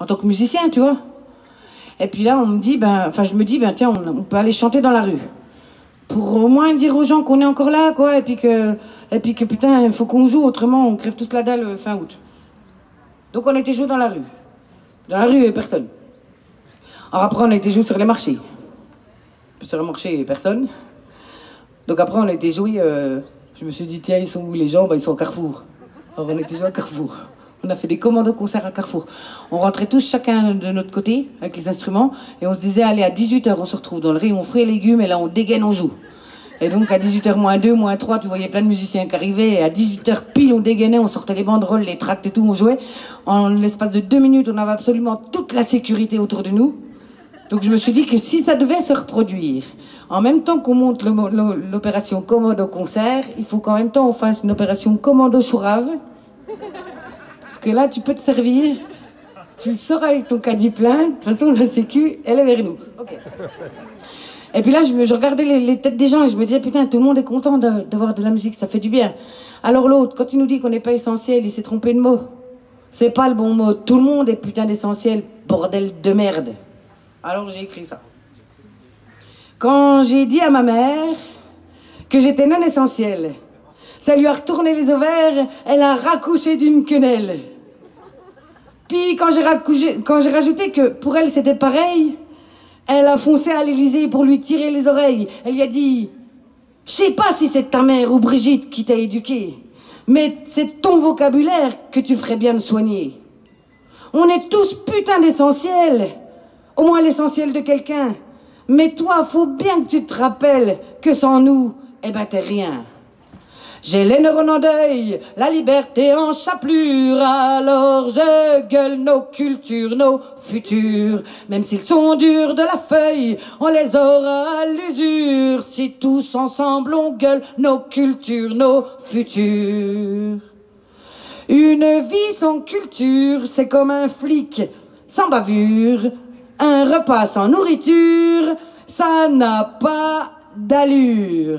en tant que musicien, tu vois. Et puis là, on me dit, je me dis, tiens, on peut aller chanter dans la rue. Pour au moins dire aux gens qu'on est encore là, quoi, et puis que putain, il faut qu'on joue, autrement on crève tous la dalle fin août. Donc on a été jouer dans la rue. Dans la rue, il n'y avait personne. Alors après, on a été jouer sur les marchés. Sur les marchés, il n'y avait personne. Donc après, on a été jouer, je me suis dit, tiens, ils sont où les gens? Ils sont au Carrefour. Alors on a été jouer à Carrefour. On a fait des commandos concerts à Carrefour. On rentrait tous chacun de notre côté, avec les instruments, et on se disait, allez, à 18 h, on se retrouve dans le rayon fruits et légumes, et là, on dégaine, on joue. Et donc, à 18 h moins 2, moins 3, tu voyais plein de musiciens qui arrivaient, et à 18 h pile, on dégainait, on sortait les banderoles, les tracts et tout, on jouait. En l'espace de 2 minutes, on avait absolument toute la sécurité autour de nous. Donc, je me suis dit que si ça devait se reproduire, en même temps qu'on monte l'opération Commando Concert, il faut qu'en même temps, on fasse une opération Commando Chourave. Parce que là, tu peux te servir, tu sors avec ton caddie plein, de toute façon, la sécu, elle est vers nous. Okay. Et puis là, je regardais les têtes des gens et je me disais, putain, tout le monde est content d'avoir de la musique, ça fait du bien. Alors l'autre, quand il nous dit qu'on n'est pas essentiel, il s'est trompé de mot. C'est pas le bon mot. Tout le monde est putain d'essentiel, bordel de merde. Alors j'ai écrit ça. Quand j'ai dit à ma mère que j'étais non essentielle, ça lui a retourné les ovaires, elle a raccouché d'une quenelle. Puis quand j'ai rajouté que pour elle c'était pareil, elle a foncé à l'Élysée pour lui tirer les oreilles. Elle lui a dit, je sais pas si c'est ta mère ou Brigitte qui t'a éduqué, mais c'est ton vocabulaire que tu ferais bien de soigner. On est tous putain d'essentiels, au moins l'essentiel de quelqu'un. Mais toi, faut bien que tu te rappelles que sans nous, t'es rien. J'ai les neurones en deuil, la liberté en chapelure, alors je gueule nos cultures, nos futurs. Même s'ils sont durs de la feuille, on les aura à l'usure. Si tous ensemble on gueule nos cultures, nos futurs. Une vie sans culture, c'est comme un flic sans bavure. Un repas sans nourriture, ça n'a pas d'allure.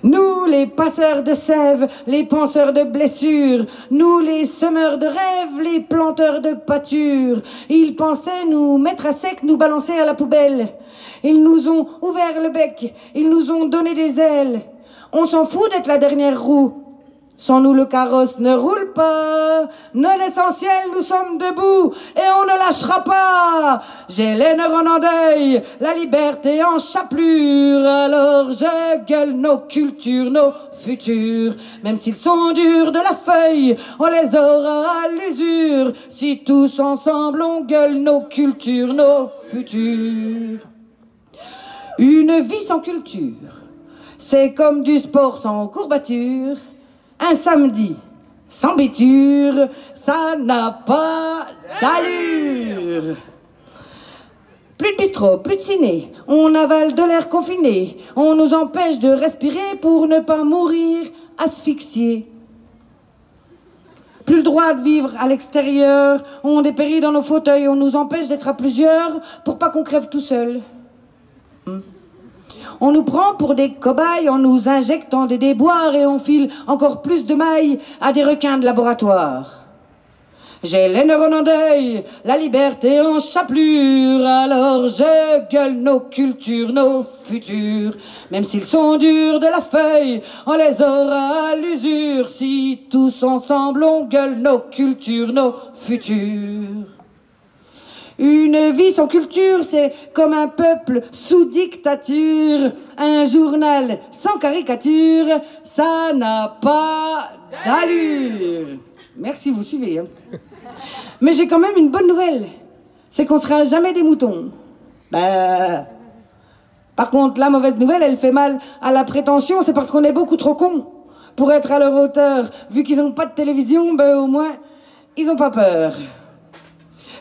Nous, les passeurs de sève, les penseurs de blessures, nous, les semeurs de rêves, les planteurs de pâture, ils pensaient nous mettre à sec, nous balancer à la poubelle. Ils nous ont ouvert le bec, ils nous ont donné des ailes. On s'en fout d'être la dernière roue. Sans nous, le carrosse ne roule pas. Non essentiel, nous sommes debout et on ne lâchera pas. J'ai les neurones en deuil, la liberté en chapelure. Alors je gueule nos cultures, nos futurs. Même s'ils sont durs de la feuille, on les aura à l'usure. Si tous ensemble on gueule nos cultures, nos futurs. Une vie sans culture, c'est comme du sport sans courbature. Un samedi sans biture, ça n'a pas d'allure. Plus de bistrot, plus de ciné, on avale de l'air confiné, on nous empêche de respirer pour ne pas mourir asphyxiés. Plus le droit de vivre à l'extérieur, on dépérit dans nos fauteuils, on nous empêche d'être à plusieurs pour pas qu'on crève tout seul. On nous prend pour des cobayes en nous injectant des déboires et on file encore plus de mailles à des requins de laboratoire. J'ai les neurones en deuil, la liberté en chapelure, alors je gueule nos cultures, nos futurs. Même s'ils sont durs de la feuille, on les aura à l'usure. Si tous ensemble on gueule nos cultures, nos futurs. Une vie sans culture, c'est comme un peuple sous dictature. Un journal sans caricature, ça n'a pas d'allure. Merci, vous suivez. Hein. Mais j'ai quand même une bonne nouvelle. C'est qu'on sera jamais des moutons. Par contre, la mauvaise nouvelle, elle fait mal à la prétention. C'est parce qu'on est beaucoup trop cons pour être à leur hauteur. Vu qu'ils n'ont pas de télévision, au moins, ils n'ont pas peur.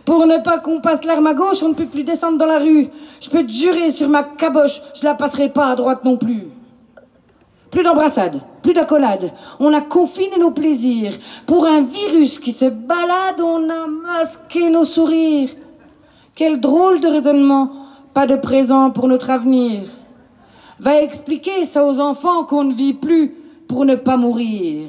Pour ne pas qu'on passe l'arme à gauche, on ne peut plus descendre dans la rue. Je peux te jurer sur ma caboche, je la passerai pas à droite non plus. Plus d'embrassades, plus d'accolades. On a confiné nos plaisirs. Pour un virus qui se balade, on a masqué nos sourires. Quel drôle de raisonnement. Pas de présent pour notre avenir. Va expliquer ça aux enfants qu'on ne vit plus pour ne pas mourir.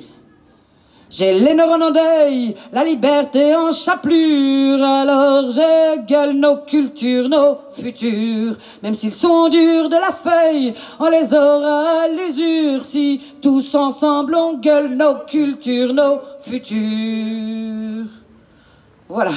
J'ai les neurones en deuil, la liberté en chapelure, alors je gueule nos cultures, nos futurs. Même s'ils sont durs de la feuille, on les aura à l'usure, si tous ensemble on gueule nos cultures, nos futurs. Voilà.